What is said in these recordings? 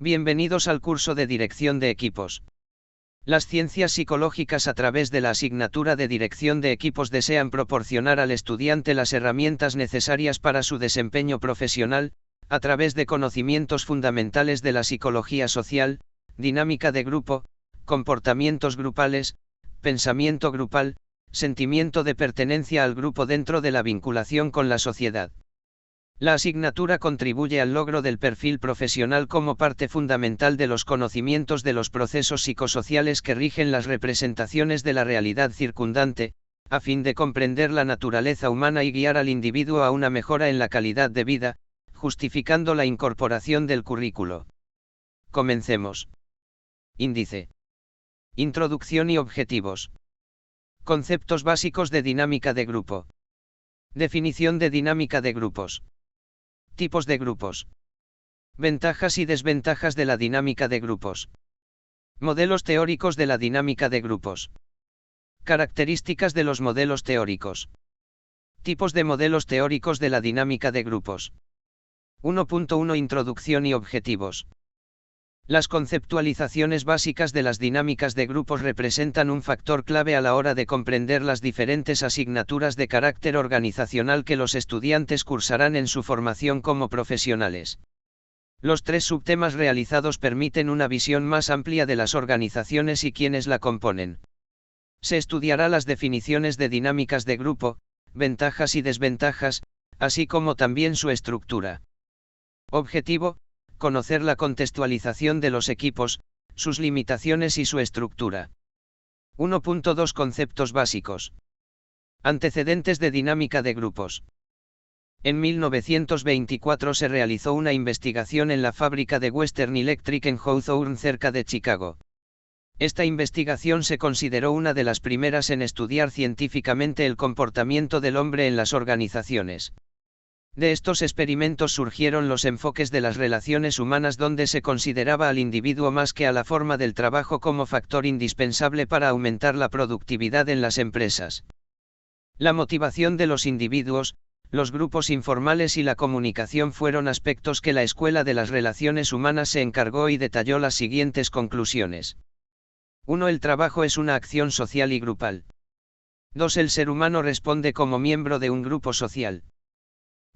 Bienvenidos al curso de Dirección de Equipos. Las ciencias psicológicas a través de la asignatura de Dirección de Equipos desean proporcionar al estudiante las herramientas necesarias para su desempeño profesional, a través de conocimientos fundamentales de la psicología social, dinámica de grupo, comportamientos grupales, pensamiento grupal, sentimiento de pertenencia al grupo dentro de la vinculación con la sociedad. La asignatura contribuye al logro del perfil profesional como parte fundamental de los conocimientos de los procesos psicosociales que rigen las representaciones de la realidad circundante, a fin de comprender la naturaleza humana y guiar al individuo a una mejora en la calidad de vida, justificando la incorporación del currículo. Comencemos. Índice. Introducción y objetivos. Conceptos básicos de dinámica de grupo. Definición de dinámica de grupos. Tipos de grupos. Ventajas y desventajas de la dinámica de grupos. Modelos teóricos de la dinámica de grupos. Características de los modelos teóricos. Tipos de modelos teóricos de la dinámica de grupos. 1.1 Introducción y objetivos. Las conceptualizaciones básicas de las dinámicas de grupos representan un factor clave a la hora de comprender las diferentes asignaturas de carácter organizacional que los estudiantes cursarán en su formación como profesionales. Los tres subtemas realizados permiten una visión más amplia de las organizaciones y quienes la componen. Se estudiará las definiciones de dinámicas de grupo, ventajas y desventajas, así como también su estructura. Objetivo: conocer la contextualización de los equipos, sus limitaciones y su estructura. 1.2 Conceptos básicos. Antecedentes de dinámica de grupos. En 1924 se realizó una investigación en la fábrica de Western Electric en Hawthorne, cerca de Chicago. Esta investigación se consideró una de las primeras en estudiar científicamente el comportamiento del hombre en las organizaciones. De estos experimentos surgieron los enfoques de las relaciones humanas, donde se consideraba al individuo más que a la forma del trabajo como factor indispensable para aumentar la productividad en las empresas. La motivación de los individuos, los grupos informales y la comunicación fueron aspectos que la Escuela de las Relaciones Humanas se encargó y detalló las siguientes conclusiones. 1. El trabajo es una acción social y grupal. 2. El ser humano responde como miembro de un grupo social.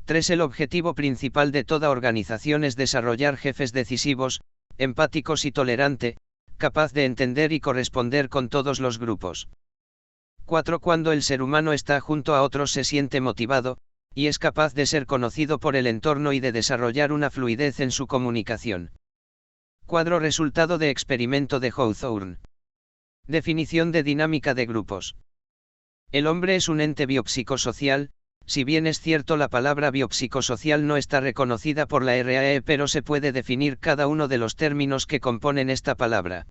3. El objetivo principal de toda organización es desarrollar jefes decisivos, empáticos y tolerante, capaz de entender y corresponder con todos los grupos. 4. Cuando el ser humano está junto a otros se siente motivado, y es capaz de ser conocido por el entorno y de desarrollar una fluidez en su comunicación. Cuadro resultado de experimento de Hawthorne. Definición de dinámica de grupos. El hombre es un ente biopsicosocial. Si bien es cierto, la palabra biopsicosocial no está reconocida por la RAE, pero se puede definir cada uno de los términos que componen esta palabra.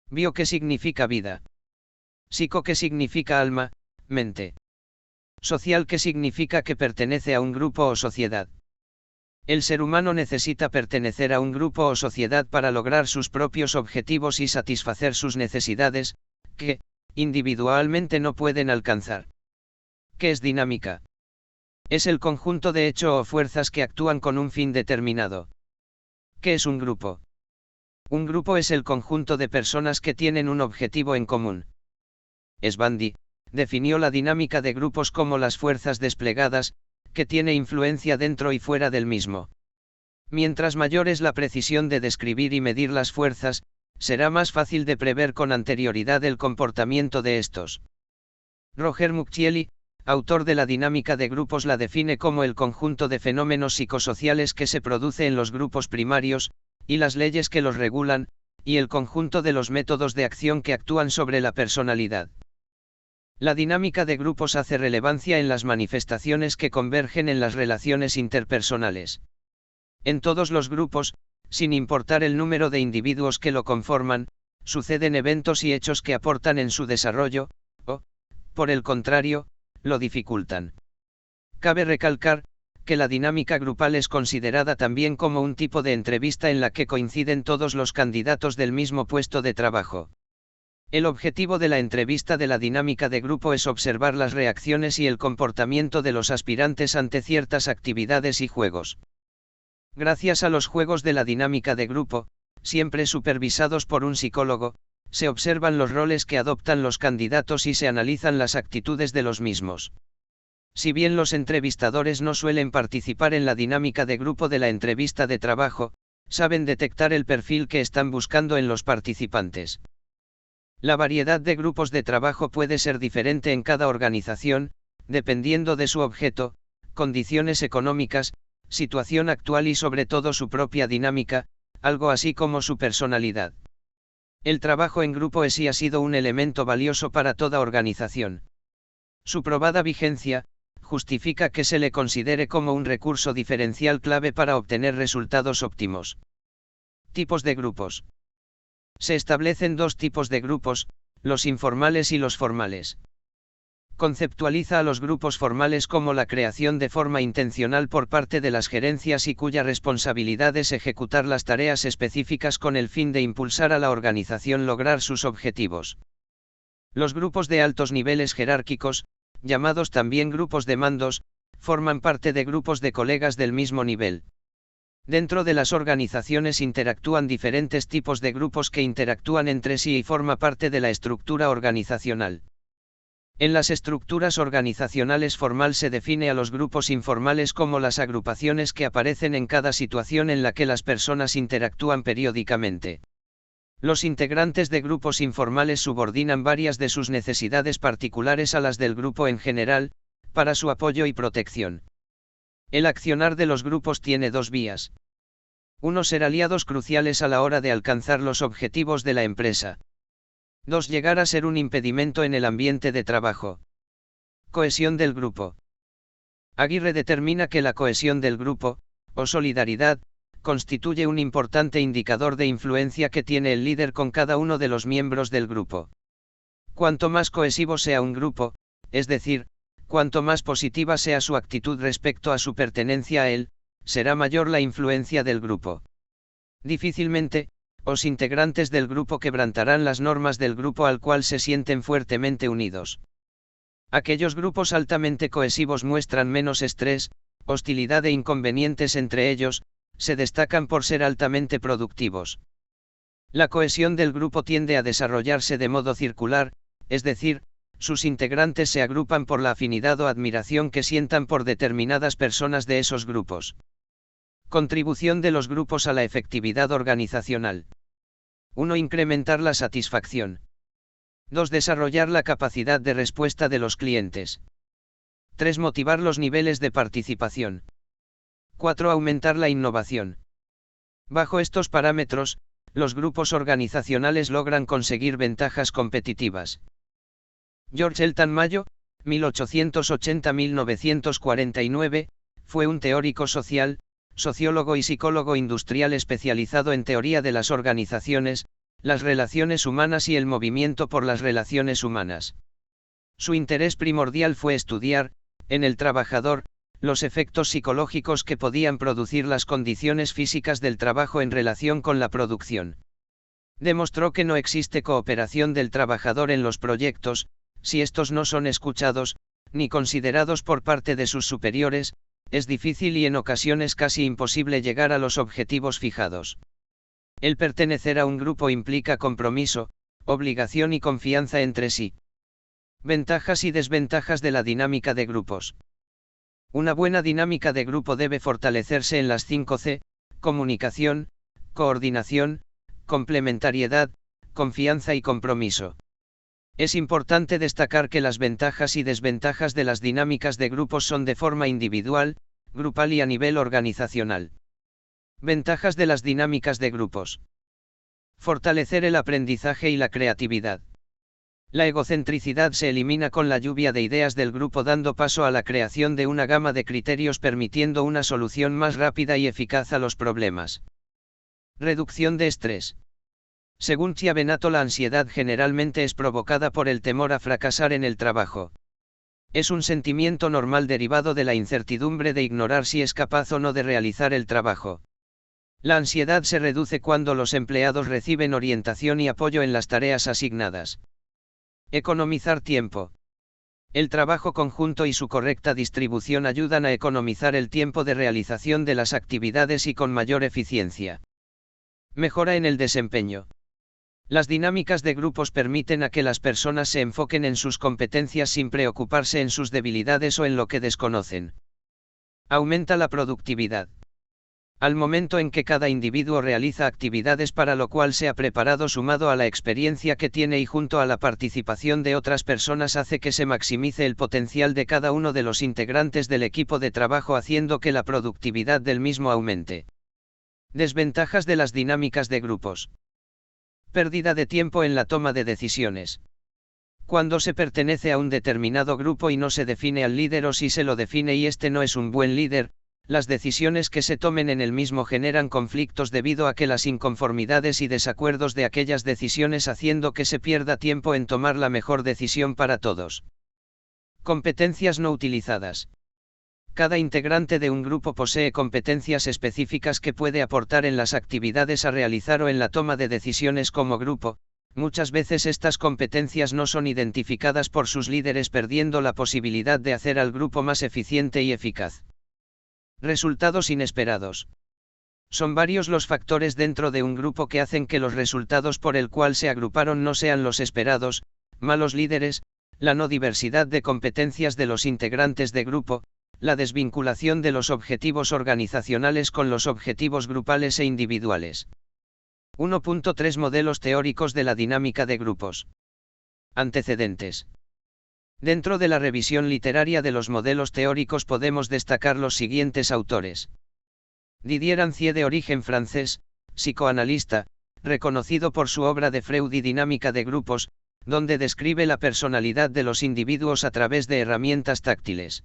Bio, que significa vida. Psico, que significa alma, mente. Social, que significa que pertenece a un grupo o sociedad. El ser humano necesita pertenecer a un grupo o sociedad para lograr sus propios objetivos y satisfacer sus necesidades, que, individualmente, no pueden alcanzar. ¿Qué es dinámica? Es el conjunto de hechos o fuerzas que actúan con un fin determinado. ¿Qué es un grupo? Un grupo es el conjunto de personas que tienen un objetivo en común. Svandy definió la dinámica de grupos como las fuerzas desplegadas, que tiene influencia dentro y fuera del mismo. Mientras mayor es la precisión de describir y medir las fuerzas, será más fácil de prever con anterioridad el comportamiento de estos. Roger Muccielli, autor de la dinámica de grupos, la define como el conjunto de fenómenos psicosociales que se produce en los grupos primarios, y las leyes que los regulan, y el conjunto de los métodos de acción que actúan sobre la personalidad. La dinámica de grupos hace relevancia en las manifestaciones que convergen en las relaciones interpersonales. En todos los grupos, sin importar el número de individuos que lo conforman, suceden eventos y hechos que aportan en su desarrollo, o, por el contrario, lo dificultan. Cabe recalcar que la dinámica grupal es considerada también como un tipo de entrevista en la que coinciden todos los candidatos del mismo puesto de trabajo. El objetivo de la entrevista de la dinámica de grupo es observar las reacciones y el comportamiento de los aspirantes ante ciertas actividades y juegos. Gracias a los juegos de la dinámica de grupo, siempre supervisados por un psicólogo, se observan los roles que adoptan los candidatos y se analizan las actitudes de los mismos. Si bien los entrevistadores no suelen participar en la dinámica de grupo de la entrevista de trabajo, saben detectar el perfil que están buscando en los participantes. La variedad de grupos de trabajo puede ser diferente en cada organización, dependiendo de su objeto, condiciones económicas, situación actual y sobre todo su propia dinámica, algo así como su personalidad. El trabajo en grupo sí ha sido un elemento valioso para toda organización. Su probada vigencia justifica que se le considere como un recurso diferencial clave para obtener resultados óptimos. Tipos de grupos. Se establecen dos tipos de grupos, los informales y los formales. Conceptualiza a los grupos formales como la creación de forma intencional por parte de las gerencias y cuya responsabilidad es ejecutar las tareas específicas con el fin de impulsar a la organización lograr sus objetivos. Los grupos de altos niveles jerárquicos, llamados también grupos de mandos, forman parte de grupos de colegas del mismo nivel. Dentro de las organizaciones interactúan diferentes tipos de grupos que interactúan entre sí y forma parte de la estructura organizacional. En las estructuras organizacionales formal se define a los grupos informales como las agrupaciones que aparecen en cada situación en la que las personas interactúan periódicamente. Los integrantes de grupos informales subordinan varias de sus necesidades particulares a las del grupo en general, para su apoyo y protección. El accionar de los grupos tiene dos vías. Uno, ser aliados cruciales a la hora de alcanzar los objetivos de la empresa. 2. Llegar a ser un impedimento en el ambiente de trabajo. Cohesión del grupo. Aguirre determina que la cohesión del grupo, o solidaridad, constituye un importante indicador de influencia que tiene el líder con cada uno de los miembros del grupo. Cuanto más cohesivo sea un grupo, es decir, cuanto más positiva sea su actitud respecto a su pertenencia a él, será mayor la influencia del grupo. Difícilmente, los integrantes del grupo quebrantarán las normas del grupo al cual se sienten fuertemente unidos. Aquellos grupos altamente cohesivos muestran menos estrés, hostilidad e inconvenientes entre ellos, se destacan por ser altamente productivos. La cohesión del grupo tiende a desarrollarse de modo circular, es decir, sus integrantes se agrupan por la afinidad o admiración que sientan por determinadas personas de esos grupos. Contribución de los grupos a la efectividad organizacional. 1. Incrementar la satisfacción. 2. Desarrollar la capacidad de respuesta de los clientes. 3. Motivar los niveles de participación. 4. Aumentar la innovación. Bajo estos parámetros, los grupos organizacionales logran conseguir ventajas competitivas. George Elton Mayo, 1880-1949, fue un teórico social, sociólogo y psicólogo industrial especializado en teoría de las organizaciones, las relaciones humanas y el movimiento por las relaciones humanas. Su interés primordial fue estudiar, en el trabajador, los efectos psicológicos que podían producir las condiciones físicas del trabajo en relación con la producción. Demostró que no existe cooperación del trabajador en los proyectos, si estos no son escuchados, ni considerados por parte de sus superiores, es difícil y en ocasiones casi imposible llegar a los objetivos fijados. El pertenecer a un grupo implica compromiso, obligación y confianza entre sí. Ventajas y desventajas de la dinámica de grupos. Una buena dinámica de grupo debe fortalecerse en las 5 C: comunicación, coordinación, complementariedad, confianza y compromiso. Es importante destacar que las ventajas y desventajas de las dinámicas de grupos son de forma individual, grupal y a nivel organizacional. Ventajas de las dinámicas de grupos. Fortalecer el aprendizaje y la creatividad. La egocentricidad se elimina con la lluvia de ideas del grupo, dando paso a la creación de una gama de criterios permitiendo una solución más rápida y eficaz a los problemas. Reducción de estrés. Según Chiavenato, la ansiedad generalmente es provocada por el temor a fracasar en el trabajo. Es un sentimiento normal derivado de la incertidumbre de ignorar si es capaz o no de realizar el trabajo. La ansiedad se reduce cuando los empleados reciben orientación y apoyo en las tareas asignadas. Economizar tiempo. El trabajo conjunto y su correcta distribución ayudan a economizar el tiempo de realización de las actividades y con mayor eficiencia. Mejora en el desempeño. Las dinámicas de grupos permiten a que las personas se enfoquen en sus competencias sin preocuparse en sus debilidades o en lo que desconocen. Aumenta la productividad. Al momento en que cada individuo realiza actividades para lo cual se ha preparado sumado a la experiencia que tiene y junto a la participación de otras personas hace que se maximice el potencial de cada uno de los integrantes del equipo de trabajo haciendo que la productividad del mismo aumente. Desventajas de las dinámicas de grupos. Pérdida de tiempo en la toma de decisiones. Cuando se pertenece a un determinado grupo y no se define al líder o si se lo define y este no es un buen líder, las decisiones que se tomen en el mismo generan conflictos debido a que las inconformidades y desacuerdos de aquellas decisiones haciendo que se pierda tiempo en tomar la mejor decisión para todos. Competencias no utilizadas. Cada integrante de un grupo posee competencias específicas que puede aportar en las actividades a realizar o en la toma de decisiones como grupo. Muchas veces estas competencias no son identificadas por sus líderes perdiendo la posibilidad de hacer al grupo más eficiente y eficaz. Resultados inesperados. Son varios los factores dentro de un grupo que hacen que los resultados por el cual se agruparon no sean los esperados: malos líderes, la no diversidad de competencias de los integrantes de grupo, la desvinculación de los objetivos organizacionales con los objetivos grupales e individuales. 1.3 Modelos teóricos de la dinámica de grupos. Antecedentes. Dentro de la revisión literaria de los modelos teóricos podemos destacar los siguientes autores. Didier Rancière, de origen francés, psicoanalista, reconocido por su obra de Freud y Dinámica de Grupos, donde describe la personalidad de los individuos a través de herramientas táctiles.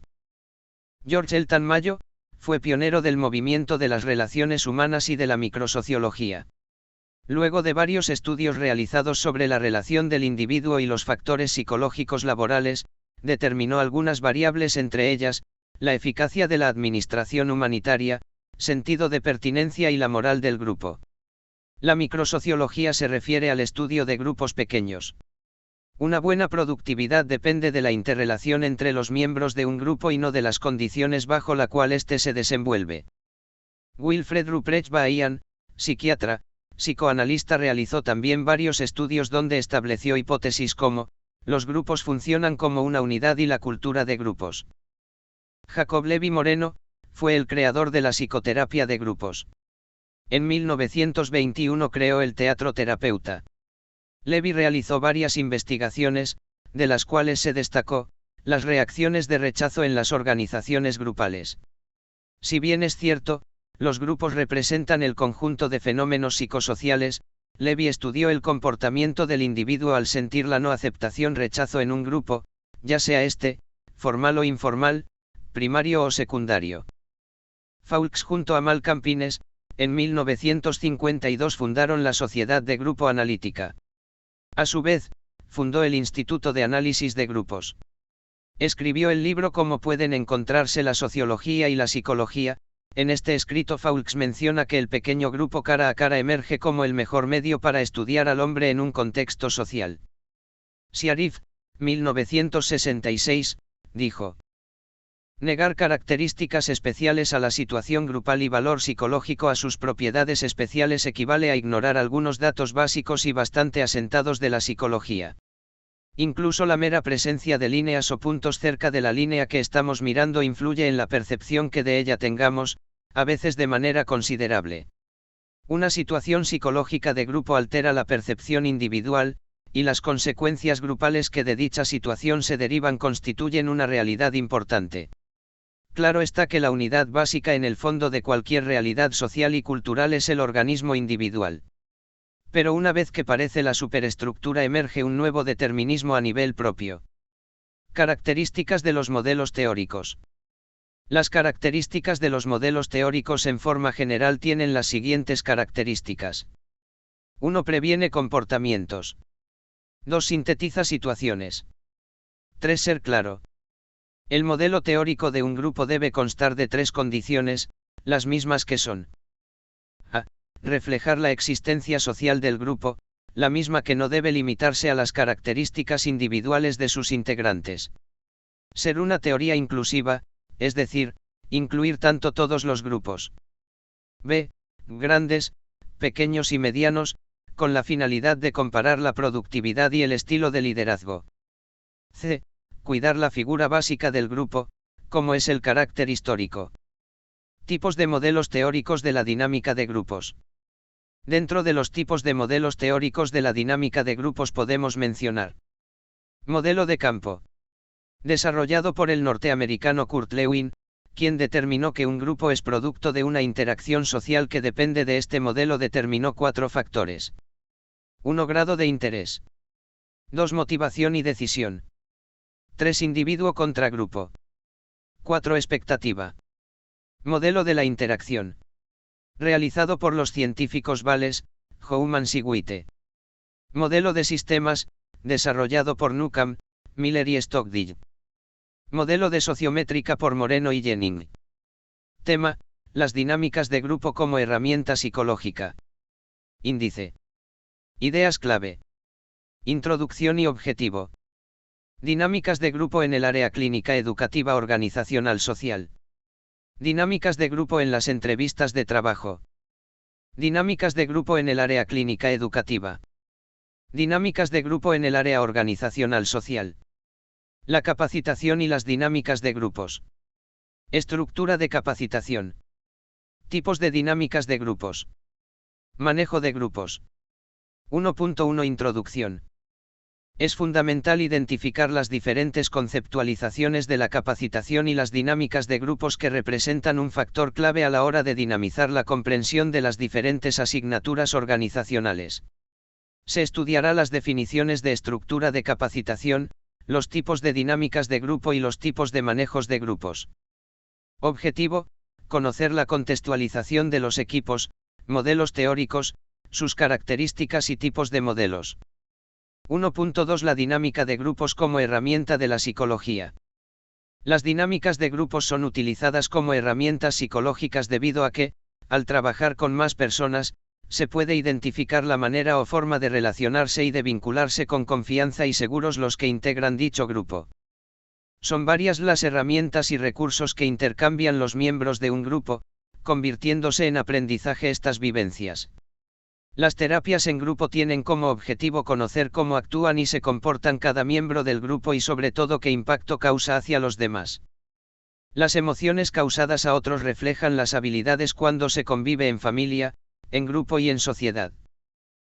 George Elton Mayo, fue pionero del movimiento de las relaciones humanas y de la microsociología. Luego de varios estudios realizados sobre la relación del individuo y los factores psicológicos laborales, determinó algunas variables, entre ellas, la eficacia de la administración humanitaria, sentido de pertinencia y la moral del grupo. La microsociología se refiere al estudio de grupos pequeños. Una buena productividad depende de la interrelación entre los miembros de un grupo y no de las condiciones bajo la cual éste se desenvuelve. Wilfred Ruprecht Bahian, psiquiatra, psicoanalista, realizó también varios estudios donde estableció hipótesis como: los grupos funcionan como una unidad y la cultura de grupos. Jacob Levi Moreno, fue el creador de la psicoterapia de grupos. En 1921 creó el teatro terapeuta. Levi realizó varias investigaciones, de las cuales se destacó las reacciones de rechazo en las organizaciones grupales. Si bien es cierto, los grupos representan el conjunto de fenómenos psicosociales, Levi estudió el comportamiento del individuo al sentir la no aceptación, rechazo en un grupo, ya sea este, formal o informal, primario o secundario. Fawkes junto a Malcolm Pines, en 1952 fundaron la Sociedad de Grupo Analítica. A su vez, fundó el Instituto de Análisis de Grupos. Escribió el libro Cómo pueden encontrarse la sociología y la psicología. En este escrito Fawkes menciona que el pequeño grupo cara a cara emerge como el mejor medio para estudiar al hombre en un contexto social. Sharif, 1966, dijo: negar características especiales a la situación grupal y valor psicológico a sus propiedades especiales equivale a ignorar algunos datos básicos y bastante asentados de la psicología. Incluso la mera presencia de líneas o puntos cerca de la línea que estamos mirando influye en la percepción que de ella tengamos, a veces de manera considerable. Una situación psicológica de grupo altera la percepción individual, y las consecuencias grupales que de dicha situación se derivan constituyen una realidad importante. Claro está que la unidad básica en el fondo de cualquier realidad social y cultural es el organismo individual. Pero una vez que parece la superestructura emerge un nuevo determinismo a nivel propio. Características de los modelos teóricos. Las características de los modelos teóricos en forma general tienen las siguientes características. 1. Previene comportamientos. 2. Sintetiza situaciones. 3. Ser claro. El modelo teórico de un grupo debe constar de 3 condiciones, las mismas que son: a. Reflejar la existencia social del grupo, la misma que no debe limitarse a las características individuales de sus integrantes. Ser una teoría inclusiva, es decir, incluir tanto todos los grupos. B. Grandes, pequeños y medianos, con la finalidad de comparar la productividad y el estilo de liderazgo. C. Cuidar la figura básica del grupo, como es el carácter histórico. Tipos de modelos teóricos de la dinámica de grupos. Dentro de los tipos de modelos teóricos de la dinámica de grupos podemos mencionar. Modelo de campo. Desarrollado por el norteamericano Kurt Lewin, quien determinó que un grupo es producto de una interacción social que depende de este modelo, determinó 4 factores. 1. Grado de interés. 2. Motivación y decisión. 3. Individuo contra grupo. 4. Expectativa. Modelo de la interacción. Realizado por los científicos Vales, Houman y Witte. Modelo de sistemas, desarrollado por Newcomb, Miller y Stockdale. Modelo de sociométrica por Moreno y Jennings. Tema: las dinámicas de grupo como herramienta psicológica. Índice. Ideas clave. Introducción y objetivo. Dinámicas de grupo en el área clínica educativa organizacional social. Dinámicas de grupo en las entrevistas de trabajo. Dinámicas de grupo en el área clínica educativa. Dinámicas de grupo en el área organizacional social. La capacitación y las dinámicas de grupos. Estructura de capacitación. Tipos de dinámicas de grupos. Manejo de grupos. 1.1 Introducción. Es fundamental identificar las diferentes conceptualizaciones de la capacitación y las dinámicas de grupos que representan un factor clave a la hora de dinamizar la comprensión de las diferentes asignaturas organizacionales. Se estudiará las definiciones de estructura de capacitación, los tipos de dinámicas de grupo y los tipos de manejos de grupos. Objetivo: conocer la contextualización de los equipos, modelos teóricos, sus características y tipos de modelos. 1.2 La dinámica de grupos como herramienta de la psicología. Las dinámicas de grupos son utilizadas como herramientas psicológicas debido a que, al trabajar con más personas, se puede identificar la manera o forma de relacionarse y de vincularse con confianza y seguros los que integran dicho grupo. Son varias las herramientas y recursos que intercambian los miembros de un grupo, convirtiéndose en aprendizaje estas vivencias. Las terapias en grupo tienen como objetivo conocer cómo actúan y se comportan cada miembro del grupo y sobre todo qué impacto causa hacia los demás. Las emociones causadas a otros reflejan las habilidades cuando se convive en familia, en grupo y en sociedad.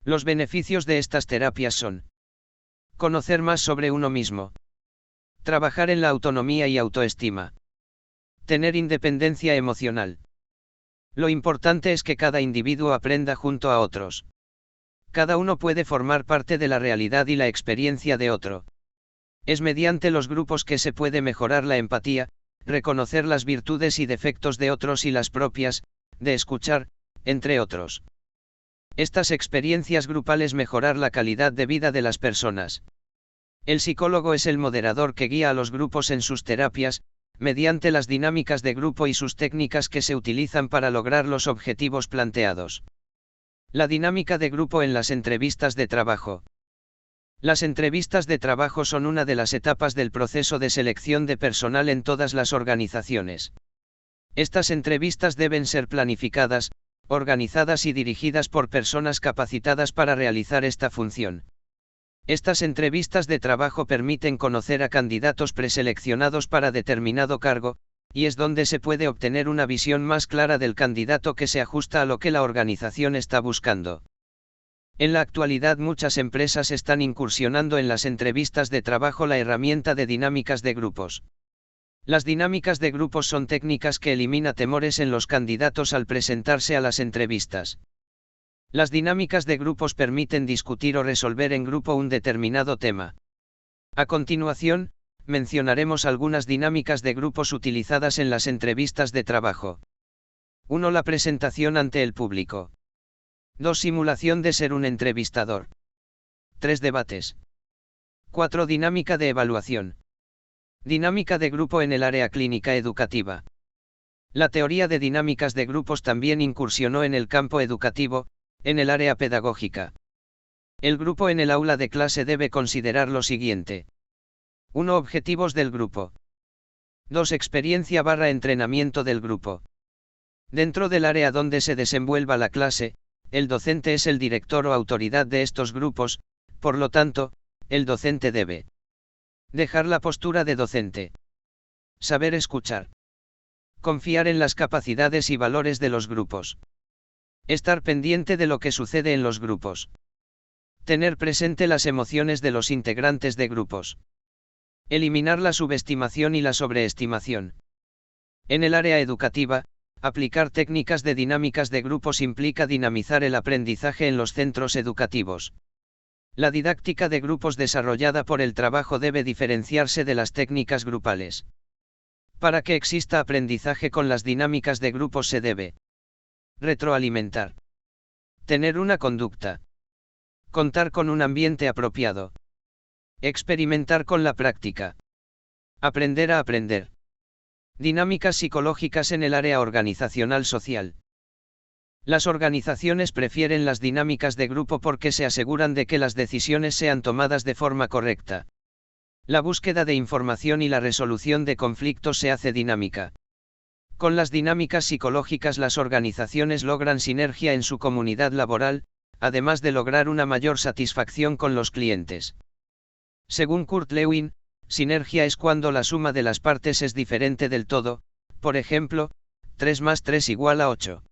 Los beneficios de estas terapias son: conocer más sobre uno mismo, trabajar en la autonomía y autoestima, tener independencia emocional. Lo importante es que cada individuo aprenda junto a otros. Cada uno puede formar parte de la realidad y la experiencia de otro. Es mediante los grupos que se puede mejorar la empatía, reconocer las virtudes y defectos de otros y las propias, de escuchar, entre otros. Estas experiencias grupales mejorar la calidad de vida de las personas. El psicólogo es el moderador que guía a los grupos en sus terapias, mediante las dinámicas de grupo y sus técnicas que se utilizan para lograr los objetivos planteados. La dinámica de grupo en las entrevistas de trabajo. Las entrevistas de trabajo son una de las etapas del proceso de selección de personal en todas las organizaciones. Estas entrevistas deben ser planificadas, organizadas y dirigidas por personas capacitadas para realizar esta función. Estas entrevistas de trabajo permiten conocer a candidatos preseleccionados para determinado cargo, y es donde se puede obtener una visión más clara del candidato que se ajusta a lo que la organización está buscando. En la actualidad muchas empresas están incursionando en las entrevistas de trabajo la herramienta de dinámicas de grupos. Las dinámicas de grupos son técnicas que elimina temores en los candidatos al presentarse a las entrevistas. Las dinámicas de grupos permiten discutir o resolver en grupo un determinado tema. A continuación, mencionaremos algunas dinámicas de grupos utilizadas en las entrevistas de trabajo. 1. La presentación ante el público. 2. Simulación de ser un entrevistador. 3. Debates. 4. Dinámica de evaluación. Dinámica de grupo en el área clínica educativa. La teoría de dinámicas de grupos también incursionó en el campo educativo, en el área pedagógica. El grupo en el aula de clase debe considerar lo siguiente. 1. Objetivos del grupo. 2. Experiencia/entrenamiento del grupo. Dentro del área donde se desenvuelva la clase, el docente es el director o autoridad de estos grupos, por lo tanto, el docente debe dejar la postura de docente. Saber escuchar. Confiar en las capacidades y valores de los grupos. Estar pendiente de lo que sucede en los grupos. Tener presente las emociones de los integrantes de grupos. Eliminar la subestimación y la sobreestimación. En el área educativa, aplicar técnicas de dinámicas de grupos implica dinamizar el aprendizaje en los centros educativos. La didáctica de grupos desarrollada por el trabajo debe diferenciarse de las técnicas grupales. Para que exista aprendizaje con las dinámicas de grupos se debe retroalimentar. Tener una conducta. Contar con un ambiente apropiado. Experimentar con la práctica. Aprender a aprender. Dinámicas psicológicas en el área organizacional social. Las organizaciones prefieren las dinámicas de grupo porque se aseguran de que las decisiones sean tomadas de forma correcta. La búsqueda de información y la resolución de conflictos se hace dinámica. Con las dinámicas psicológicas las organizaciones logran sinergia en su comunidad laboral, además de lograr una mayor satisfacción con los clientes. Según Kurt Lewin, sinergia es cuando la suma de las partes es diferente del todo, por ejemplo, 3 más 3 igual a 8.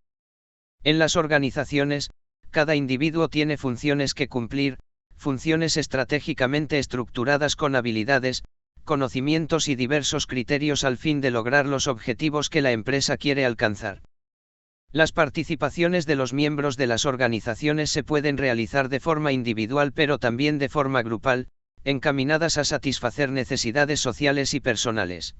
En las organizaciones, cada individuo tiene funciones que cumplir, funciones estratégicamente estructuradas con habilidades, conocimientos y diversos criterios al fin de lograr los objetivos que la empresa quiere alcanzar. Las participaciones de los miembros de las organizaciones se pueden realizar de forma individual pero también de forma grupal, encaminadas a satisfacer necesidades sociales y personales.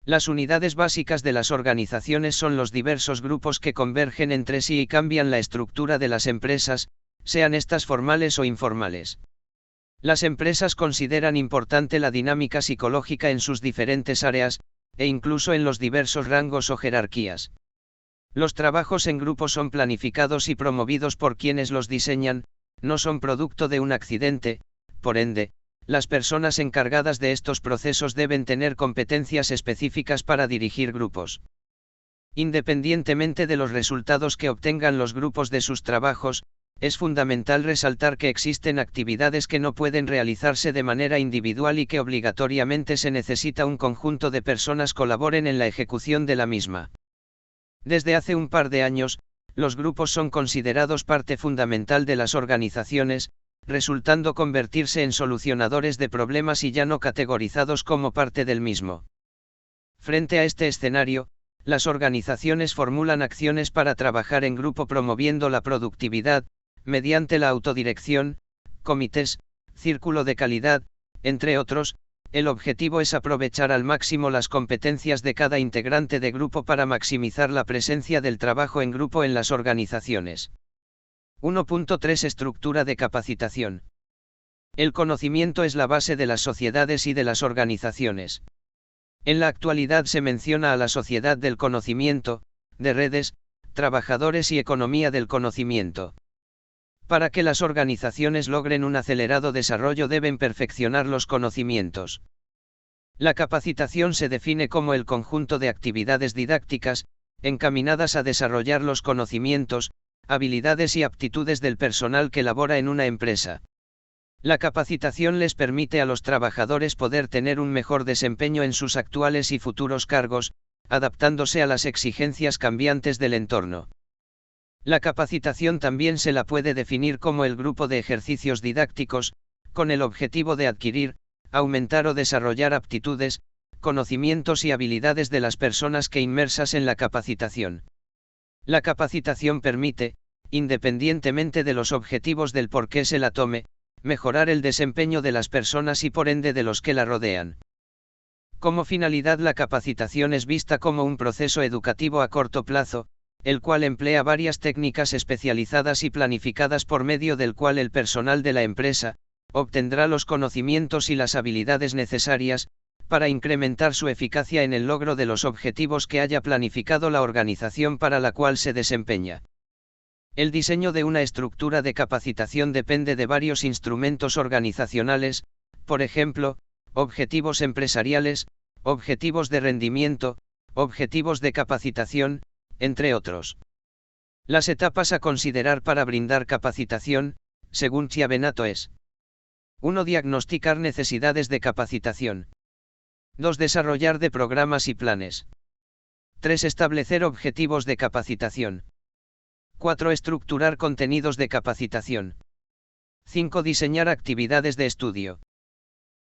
Las unidades básicas de las organizaciones son los diversos grupos que convergen entre sí y cambian la estructura de las empresas, sean estas formales o informales. Las empresas consideran importante la dinámica psicológica en sus diferentes áreas, e incluso en los diversos rangos o jerarquías. Los trabajos en grupo son planificados y promovidos por quienes los diseñan, no son producto de un accidente, por ende, las personas encargadas de estos procesos deben tener competencias específicas para dirigir grupos. Independientemente de los resultados que obtengan los grupos de sus trabajos, es fundamental resaltar que existen actividades que no pueden realizarse de manera individual y que obligatoriamente se necesita un conjunto de personas colaboren en la ejecución de la misma. Desde hace un par de años, los grupos son considerados parte fundamental de las organizaciones, resultando convertirse en solucionadores de problemas y ya no categorizados como parte del mismo. Frente a este escenario, las organizaciones formulan acciones para trabajar en grupo promoviendo la productividad, mediante la autodirección, comités, círculo de calidad, entre otros. El objetivo es aprovechar al máximo las competencias de cada integrante de grupo para maximizar la presencia del trabajo en grupo en las organizaciones. 1.3 Estructura de capacitación. El conocimiento es la base de las sociedades y de las organizaciones. En la actualidad se menciona a la sociedad del conocimiento, de redes, trabajadores y economía del conocimiento. Para que las organizaciones logren un acelerado desarrollo deben perfeccionar los conocimientos. La capacitación se define como el conjunto de actividades didácticas, encaminadas a desarrollar los conocimientos, habilidades y aptitudes del personal que labora en una empresa. La capacitación les permite a los trabajadores poder tener un mejor desempeño en sus actuales y futuros cargos, adaptándose a las exigencias cambiantes del entorno. La capacitación también se la puede definir como el grupo de ejercicios didácticos, con el objetivo de adquirir, aumentar o desarrollar aptitudes, conocimientos y habilidades de las personas que inmersas en la capacitación. La capacitación permite, independientemente de los objetivos del por qué se la tome, mejorar el desempeño de las personas y por ende de los que la rodean. Como finalidad, la capacitación es vista como un proceso educativo a corto plazo, el cual emplea varias técnicas especializadas y planificadas por medio del cual el personal de la empresa obtendrá los conocimientos y las habilidades necesarias para incrementar su eficacia en el logro de los objetivos que haya planificado la organización para la cual se desempeña. El diseño de una estructura de capacitación depende de varios instrumentos organizacionales, por ejemplo, objetivos empresariales, objetivos de rendimiento, objetivos de capacitación, entre otros. Las etapas a considerar para brindar capacitación, según Chiavenato es: 1. Diagnosticar necesidades de capacitación. 2. Desarrollar de programas y planes. 3. Establecer objetivos de capacitación. 4. Estructurar contenidos de capacitación. 5. Diseñar actividades de estudio.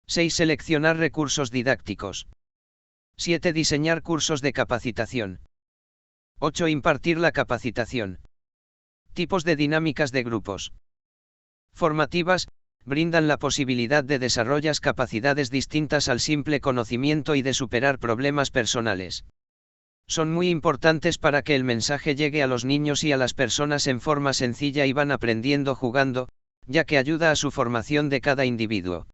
6. Seleccionar recursos didácticos. 7. Diseñar cursos de capacitación. 8. Impartir la capacitación. Tipos de dinámicas de grupos formativas, brindan la posibilidad de desarrollar capacidades distintas al simple conocimiento y de superar problemas personales. Son muy importantes para que el mensaje llegue a los niños y a las personas en forma sencilla y van aprendiendo jugando, ya que ayuda a su formación de cada individuo.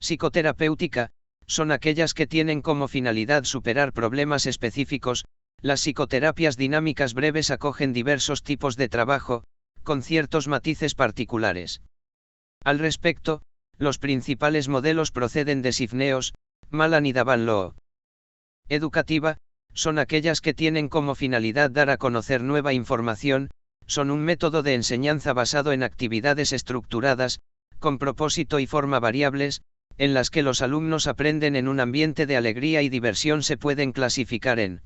Psicoterapéutica, son aquellas que tienen como finalidad superar problemas específicos. Las psicoterapias dinámicas breves acogen diversos tipos de trabajo, con ciertos matices particulares. Al respecto, los principales modelos proceden de Sifneos, Malan y Davanloo. Educativa, son aquellas que tienen como finalidad dar a conocer nueva información, son un método de enseñanza basado en actividades estructuradas, con propósito y forma variables, en las que los alumnos aprenden en un ambiente de alegría y diversión. Se pueden clasificar en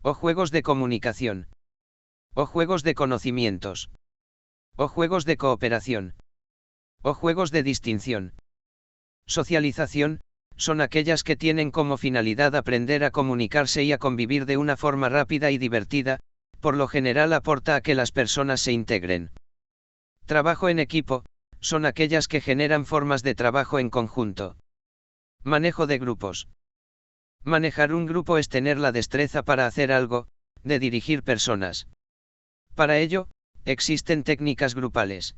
o juegos de comunicación, o juegos de conocimientos, o juegos de cooperación, o juegos de distinción. Socialización, son aquellas que tienen como finalidad aprender a comunicarse y a convivir de una forma rápida y divertida, por lo general aporta a que las personas se integren. Trabajo en equipo, son aquellas que generan formas de trabajo en conjunto. Manejo de grupos. Manejar un grupo es tener la destreza para hacer algo, de dirigir personas. Para ello, existen técnicas grupales.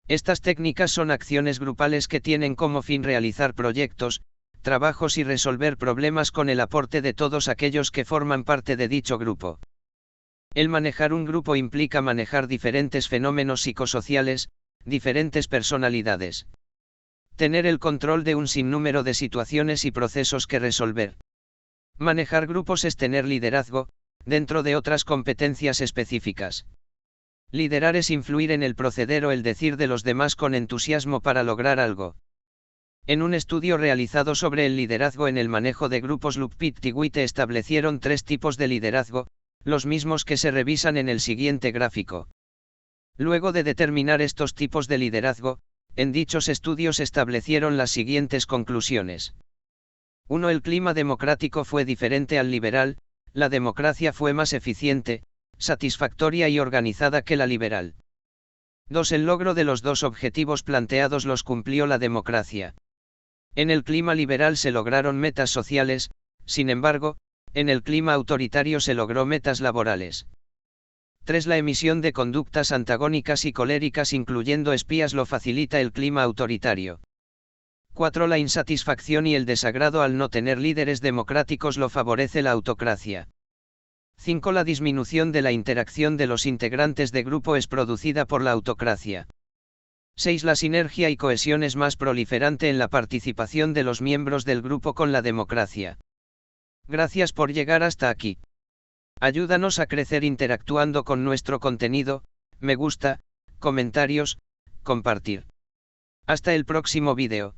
Estas técnicas son acciones grupales que tienen como fin realizar proyectos, trabajos y resolver problemas con el aporte de todos aquellos que forman parte de dicho grupo. El manejar un grupo implica manejar diferentes fenómenos psicosociales, diferentes personalidades. Tener el control de un sinnúmero de situaciones y procesos que resolver. Manejar grupos es tener liderazgo, dentro de otras competencias específicas. Liderar es influir en el proceder o el decir de los demás con entusiasmo para lograr algo. En un estudio realizado sobre el liderazgo en el manejo de grupos, Lupit y Witte establecieron 3 tipos de liderazgo, los mismos que se revisan en el siguiente gráfico. Luego de determinar estos tipos de liderazgo, en dichos estudios establecieron las siguientes conclusiones. 1. El clima democrático fue diferente al liberal, la democracia fue más eficiente, satisfactoria y organizada que la liberal. 2. El logro de los 2 objetivos planteados los cumplió la democracia. En el clima liberal se lograron metas sociales, sin embargo, en el clima autoritario se logró metas laborales. 3. La emisión de conductas antagónicas y coléricas incluyendo espías lo facilita el clima autoritario. 4. La insatisfacción y el desagrado al no tener líderes democráticos lo favorece la autocracia. 5. La disminución de la interacción de los integrantes de grupo es producida por la autocracia. 6. La sinergia y cohesión es más proliferante en la participación de los miembros del grupo con la democracia. Gracias por llegar hasta aquí. Ayúdanos a crecer interactuando con nuestro contenido, me gusta, comentarios, compartir. Hasta el próximo vídeo.